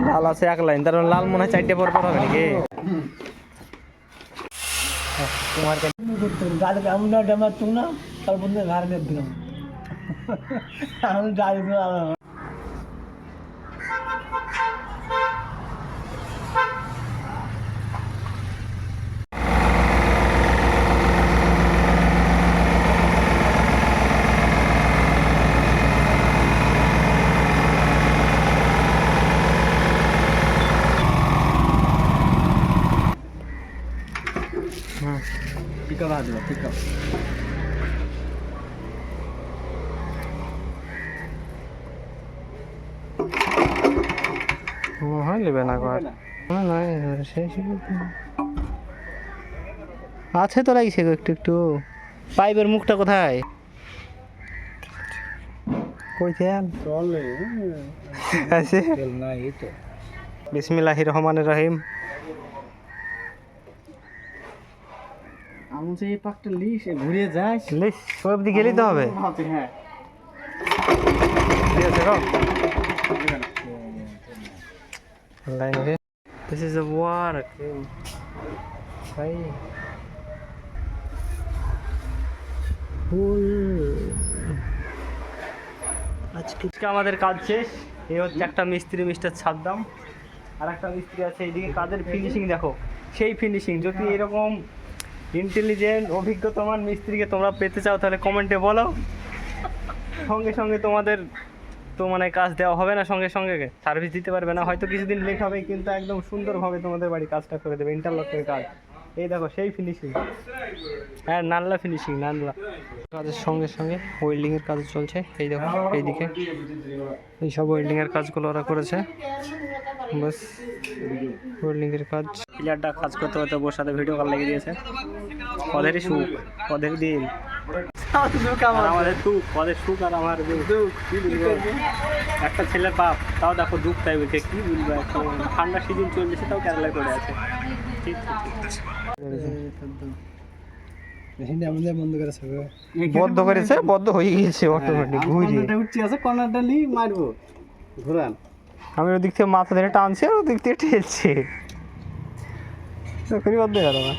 লাল আছে এক লাইন, তার লাল মনে হয় 4টে পর হবে নাকি? তোমার গাড়ি আমরা ডেমার তুম না তারপর ঘর নিয়ে দিলাম আমি গাড়ি पिकअप आ जाओ पिकअप হয় নেবে না কর না না শেষ আছে তো লাগছে একটু একটু পাইপের মুখটা কোথায় কইছেন চলে আছে তেল নাই তো বিসমিল্লাহির রহমানির রহিম আমি যে এই পাকটা লিস ঘুরে যাস লিস সব দিকে গেলেই তো হবে হ্যাঁ ঠিক আছে line okay this is a work ভাই ফুল আজকে আমাদের কাজ শেষ এই হচ্ছে একটা মিস্ত্রি মিস্টার ছাদদাম আর একটা মিস্ত্রি আছে এইদিকে কাজের ফিনিশিং দেখো সেই ফিনিশিং যদি এরকম ইন্টেলিজেন্ট অভিজ্ঞতামান মিস্ত্রিকে তোমরা পেতে চাও তাহলে কমেন্টে বলো সঙ্গে সঙ্গে তোমাদের তো মানে কাজ দেওয়া হবে না সঙ্গে সঙ্গে সার্ভিস দিতে পারবে না হয়তো কিছুদিন লেট হবে কিন্তু একদম সুন্দরভাবে তোমাদের বাড়ি কাজটা করে দেবে ইন্টারলকের কাজ এই দেখো সেই ফিনিশিং হ্যাঁ নাল্লা ফিনিশিং নাল্লা কাজের সঙ্গে সঙ্গে ওয়েল্ডিংয়ের কাজ চলছে এই দেখো এইদিকে এইসব ওয়েল্ডিংয়ের কাজগুলো ওরা করেছে বাস ওয়েল্ডিংয়ের কাজ প্লেয়ারটা কাজ করতে করতে বসাতে ভিডিও কল লেগে দিয়েছে পদেরই সুখ পদের দিন আমাদের সুখ পদের সুখ আর আমার দুঃখ একটা ছেলের বাপ তাও দেখো দুঃখ তাই বলছে কি বলবো এখন ঠান্ডা সিজন চলছে তাও কেরালায় পড়ে আছে ঠিক বন্ধ করেছে বন্ধ হয়ে গিয়েছে অটোমেটিক ঘুরে উঠছে আছে কর্নারটা নি মারবো ঘোরান আমি ওদিক থেকে মাথা ধরে টানছি আর ওদিক থেকে ঠেলছে বন্ধ গেল না